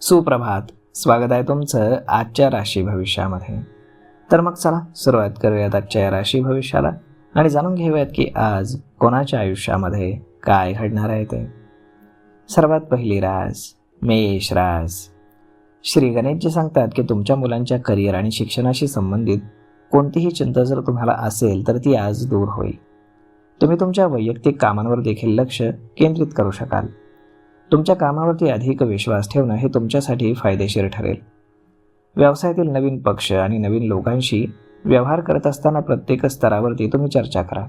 सुप्रभात. स्वागत आहे तुमचं आजच्या राशी भविष्यामध्ये. तर मग चला सुरुवात करूयात आजच्या या राशी भविष्याला आणि जाणून घेऊयात की आज कोणाच्या आयुष्यामध्ये काय घडणार आहे ते. सर्वात पहिली रास मेष रास. श्री गणेशजी सांगतात की तुमच्या मुलांच्या करिअर आणि शिक्षणाशी संबंधित कोणतीही चिंता जर तुम्हाला असेल तर ती आज दूर होईल. तुम्ही तुमच्या वैयक्तिक कामांवर देखील लक्ष केंद्रित करू शकाल. तुमच्या कामावरती अधिक विश्वास ठेवणं हे तुमच्यासाठी फायदेशीर ठरेल. व्यवसायातील नवीन पक्ष आणि नवीन लोकांशी व्यवहार करत असताना प्रत्येक स्तरावरती तुम्ही चर्चा करा.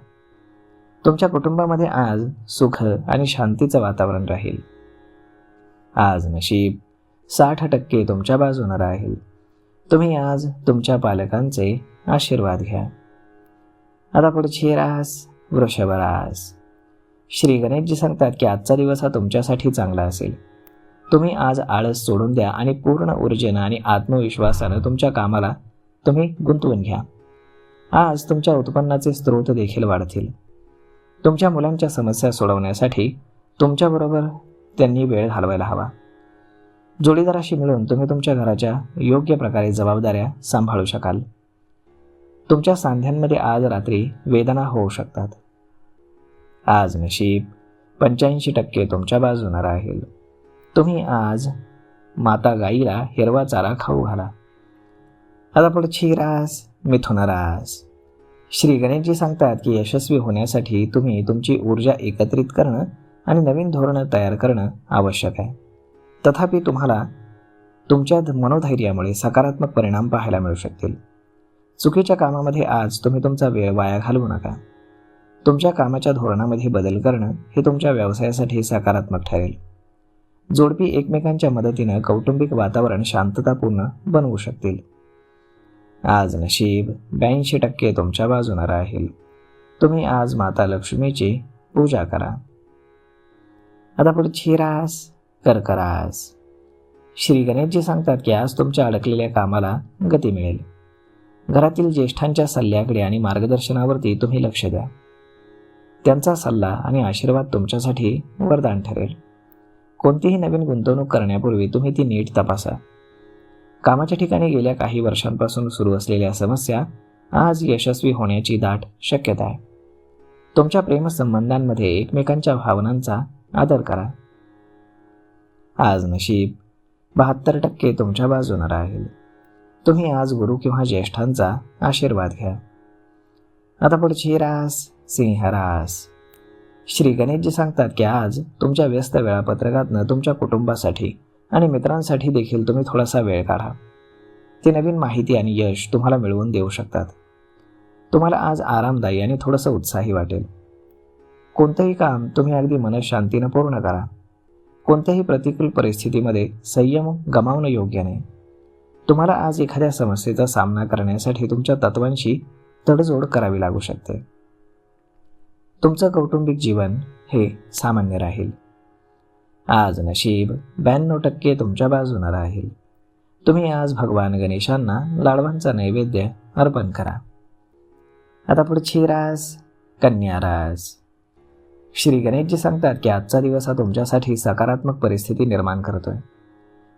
तुमच्या कुटुंबामध्ये आज सुख आणि शांतीचं वातावरण राहील. आज नशीब 60% तुमच्या बाजूने राहील. तुम्ही आज तुमच्या पालकांचे आशीर्वाद घ्या. आता पुढची रास वृषभ रास. श्री गणेशजी सांगतात की आजचा दिवस हा तुमच्यासाठी चांगला असेल. तुम्ही आज आळस सोडून द्या आणि पूर्ण ऊर्जेनं आणि आत्मविश्वासानं तुमच्या कामाला तुम्ही गुंतवून घ्या. आज तुमच्या उत्पन्नाचे स्रोत देखील वाढतील. तुमच्या मुलांच्या समस्या सोडवण्यासाठी तुमच्याबरोबर त्यांनी वेळ घालवायला हवा. जोडीदाराशी मिळून तुम्ही तुमच्या घराच्या योग्य प्रकारे जबाबदाऱ्या सांभाळू शकाल. तुमच्या सांध्यांमध्ये आज रात्री वेदना होऊ शकतात. आज नशीब 85% तुमच्या बाजूने राहील. तुम्ही आज माता गाईला हिरवा चारा खाऊ घाला. आता पुढची रास मिथुन रास. श्री गणेशजी सांगतात की यशस्वी होण्यासाठी तुम्ही तुमची ऊर्जा एकत्रित करणं आणि नवीन धोरणं तयार करणं आवश्यक आहे. तथापि तुम्हाला तुमच्या मनोधैर्यामुळे सकारात्मक परिणाम पाहायला मिळू शकतील. चुकीच्या कामामध्ये आज तुम्ही तुमचा वेळ वाया घालवू नका. तुमच्या कामाच्या धोरणामध्ये बदल करणं हे तुमच्या व्यवसायासाठी सकारात्मक ठरेल. जोडपी एकमेकांच्या मदतीनं कौटुंबिक वातावरण शांततापूर्ण बनवू शकतील. आज नशीब 82% तुमच्या बाजूने राहील. तुम्ही आज माता लक्ष्मीची पूजा करा. आता पुढची रास कर्क रास. श्री गणेशजी सांगतात की आज तुमच्या अडकलेल्या कामाला गती मिळेल. घरातील ज्येष्ठांच्या सल्ल्याकडे आणि मार्गदर्शनावरती तुम्ही लक्ष द्या. त्यांचा सल्ला आणि आशीर्वाद तुमच्यासाठी वरदान ठरेल. कोणतीही नवीन गुंतवणूक करण्यापूर्वी तुम्ही ती नीट तपासा. कामाच्या ठिकाणी गेल्या काही वर्षांपासून सुरू असलेल्या समस्या आज यशस्वी होण्याची दाट शक्यता आहे. तुमच्या प्रेमसंबंधांमध्ये एकमेकांच्या भावनांचा आदर करा. आज नशीब 72% तुमच्या बाजूने राहील. तुम्ही आज गुरु किंवा ज्येष्ठांचा आशीर्वाद घ्या. आता पुढची रास सिंह रास. श्री गणेशजी सांगतात की आज तुमच्या व्यस्त वेळापत्रकातनं तुमच्या कुटुंबासाठी आणि मित्रांसाठी देखील तुम्ही थोडासा वेळ काढा. ते नवीन माहिती आणि यश तुम्हाला मिळवून देऊ शकतात. तुम्हाला आज आरामदायी आणि थोडंसं उत्साही वाटेल. कोणतंही काम तुम्ही अगदी मनशांतीनं पूर्ण करा. कोणत्याही प्रतिकूल परिस्थितीमध्ये संयम गमावणं योग्य नाही. तुम्हाला आज एखाद्या समस्येचा सामना करण्यासाठी तुमच्या तत्वांशी तडजोड करावी लागू शकते. तुमचं कौटुंबिक जीवन हे सामान्य राहील. आज नशीब 92% तुमच्या बाजूने राहील. तुम्ही आज भगवान गणेशांना लाडवांचा नैवेद्य अर्पण करा. आता पुढची रास कन्या रास. श्री गणेशजी सांगतात की आजचा दिवस हा तुमच्यासाठी सकारात्मक परिस्थिती निर्माण करतोय.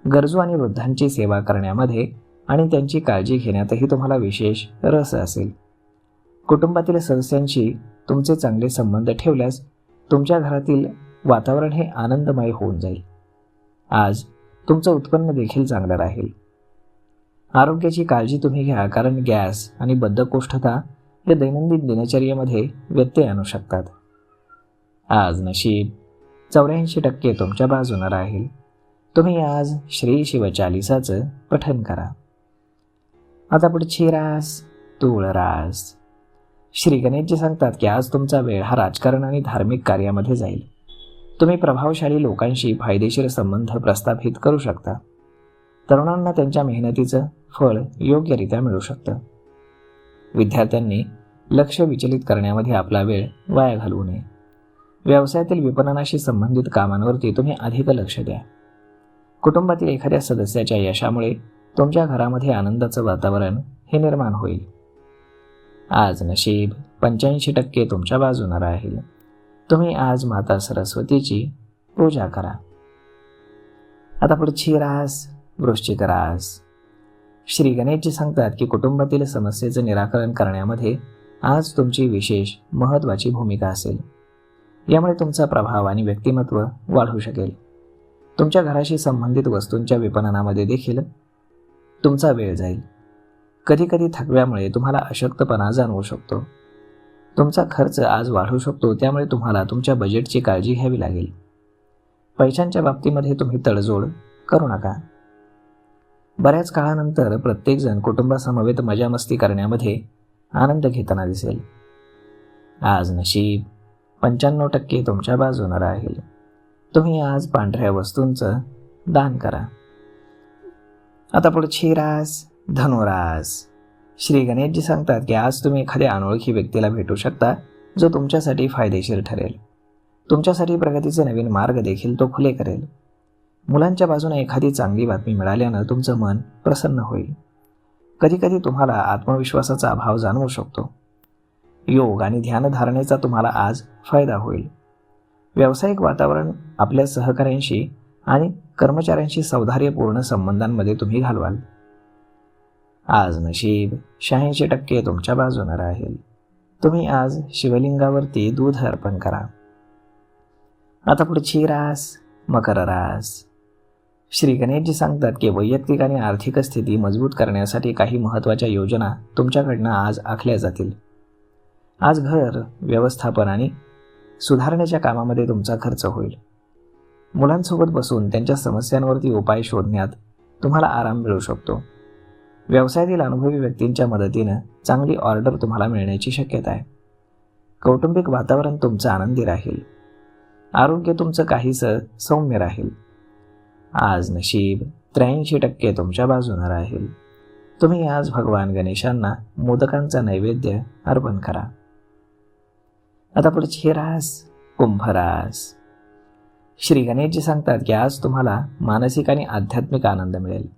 गरजू आणि वृद्धांची सेवा करण्यामध्ये आणि त्यांची काळजी घेण्यातही तुम्हाला विशेष रस असेल. कुटुंबातील सदस्यांशी तुमचे चांगले संबंध ठेवल्यास तुमच्या घरातील वातावरण हे आनंदमय होऊन जाईल. आज तुमचं उत्पन्न देखील चांगलं राहील. आरोग्याची काळजी तुम्ही घ्या, कारण गॅस आणि बद्धकोष्ठता हे दैनंदिन दिनचर्येमध्ये व्यत्यय आणू शकतात. आज नशीब 84% तुमच्या बाजूने राहील. तुम्ही आज श्री शिवचालिसाचं पठण करा. आता पुढची रास तूळ रास. श्री गणेशजी सांगतात की आज तुमचा वेळ हा राजकारण आणि धार्मिक कार्यामध्ये जाईल. तुम्ही प्रभावशाली लोकांशी फायदेशीर संबंध प्रस्थापित करू शकता. तरुणांना त्यांच्या मेहनतीचं फळ योग्यरित्या मिळू शकतं. विद्यार्थ्यांनी लक्ष विचलित करण्यामध्ये आपला वेळ वाया घालवू नये. व्यवसायातील विपणनाशी संबंधित कामांवरती तुम्ही अधिक लक्ष द्या. कुटुंबातील एखाद्या सदस्याच्या यशामुळे तुमच्या घरामध्ये आनंदाचं वातावरण हे निर्माण होईल. आज नशीब 85% तुमच्या बाजूने राहील. तुम्ही आज माता सरस्वतीची पूजा करा. आता पुढची रास वृश्चिक रास. श्री गणेशजी सांगतात की कुटुंबातील समस्येचं निराकरण करण्यामध्ये आज तुमची विशेष महत्त्वाची भूमिका असेल. यामुळे तुमचा प्रभाव आणि व्यक्तिमत्व वाढू शकेल. तुमच्या घराशी संबंधित वस्तूंच्या विपणनामध्ये देखील तुमचा वेळ जाईल. कधीकधी थकव्यामुळे तुम्हाला अशक्तपणा जाणवू शकतो. तुमचा खर्च आज वाढू शकतो, त्यामुळे तुम्हाला तुमच्या बजेटची काळजी घ्यावी लागेल. पैशांच्या बाबतीमध्ये तुम्ही तडजोड करू नका. बऱ्याच काळानंतर प्रत्येकजण कुटुंबासमवेत मजामस्ती करण्यामध्ये आनंद घेताना दिसेल. आज नशीब 95% तुमच्या बाजूने राहील. तुम्ही आज पांढऱ्या वस्तूंचं दान करा. आता पुढची रास धनुरास. श्री गणेशजी सांगतात की आज तुम्ही एखाद्या अनोळखी व्यक्तीला भेटू शकता, जो तुमच्यासाठी फायदेशीर ठरेल. तुमच्यासाठी प्रगतीचे नवीन मार्ग देखील तो खुले करेल. मुलांच्या बाजूने एखादी चांगली बातमी मिळाल्यानं तुमचं मन प्रसन्न होईल. कधीकधी तुम्हाला आत्मविश्वासाचा अभाव जाणवू शकतो. योग आणि ध्यानधारणेचा तुम्हाला आज फायदा होईल. व्यावसायिक वातावरण आपल्या सहकाऱ्यांशी आणि कर्मचाऱ्यांशी सौहार्दपूर्ण संबंधांमध्ये तुम्ही घालवाल. आज नशीब 86% तुमच्या बाजूने राहील. तुम्ही आज शिवलिंगावरती दूध अर्पण करा. आता पुढची रास मकर रास. श्री गणेशजी सांगतात की वैयक्तिक आणि आर्थिक स्थिती मजबूत करण्यासाठी काही महत्त्वाच्या योजना तुमच्याकडनं आज आखल्या जातील. आज घर व्यवस्थापन आणि सुधारण्याच्या कामामध्ये तुमचा खर्च होईल. मुलांसोबत बसून त्यांच्या समस्यांवरती उपाय शोधण्यात तुम्हाला आराम मिळू शकतो. व्यवसायातील अनुभवी व्यक्तींच्या मदतीनं चांगली ऑर्डर तुम्हाला मिळण्याची शक्यता आहे. कौटुंबिक वातावरण तुमचं आनंदी राहील. आरोग्य तुमचं काहीसं सौम्य राहील. आज नशीब 83% तुमच्या बाजूने राहील. तुम्ही आज भगवान गणेशांना मोदकांचा नैवेद्य अर्पण करा. आता पुढची रास कुंभ रास. श्री गणेशजी सांगतात की आज तुम्हाला मानसिक आणि आध्यात्मिक आनंद मिळेल.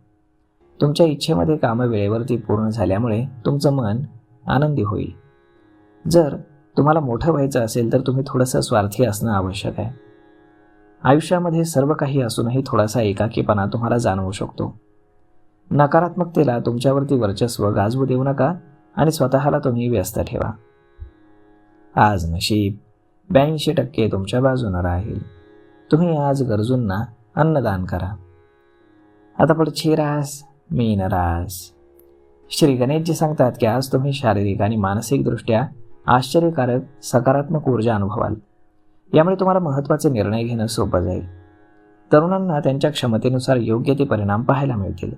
तुमच्या इच्छेमध्ये कामं वेळेवरती पूर्ण झाल्यामुळे तुमचं मन आनंदी होईल. जर तुम्हाला मोठं व्हायचं असेल तर तुम्ही थोडंसं स्वार्थी असणं आवश्यक आहे. आयुष्यामध्ये सर्व काही असूनही थोडासा एकाकीपणा तुम्हाला जाणवू शकतो. नकारात्मकतेला तुमच्यावरती वर्चस्व गाजवू देऊ नका आणि स्वतःला तुम्ही व्यस्त ठेवा. आज नशीब 82% तुमच्या बाजूने राहील. तुम्ही आज गरजूंना अन्नदान करा. आता पुढची रास मीन रास. श्री गणेशजी सांगतात की आज तुम्ही शारीरिक आणि मानसिकदृष्ट्या आश्चर्यकारक सकारात्मक ऊर्जा अनुभवाल. यामुळे तुम्हाला महत्त्वाचे निर्णय घेणं सोपं जाईल. तरुणांना त्यांच्या क्षमतेनुसार योग्य ते परिणाम पाहायला मिळतील.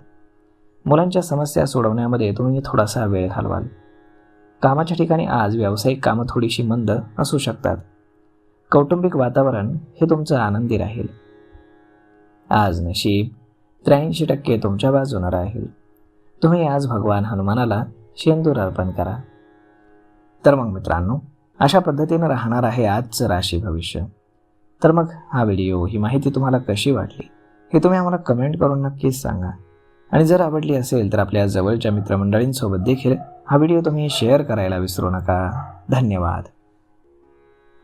मुलांच्या समस्या सोडवण्यामध्ये तुम्ही थोडासा वेळ घालवाल. कामाच्या ठिकाणी आज व्यावसायिक कामं थोडीशी मंद असू शकतात. कौटुंबिक वातावरण हे तुमचं आनंदी राहील. आज नशीब 83% तुमच्या बाजूने राहील. तुम्ही आज भगवान हनुमानाला शेंदूर अर्पण करा. तर मग मित्रांनो, अशा पद्धतीनं राहणार आहे आजचं राशी भविष्य. तर मग हा व्हिडिओ, ही माहिती तुम्हाला कशी वाटली हे तुम्ही आम्हाला कमेंट करून नक्कीच सांगा. आणि जर आवडली असेल तर आपल्या जवळच्या मित्रमंडळींसोबत देखील हा व्हिडिओ तुम्ही शेअर करायला विसरू नका. धन्यवाद.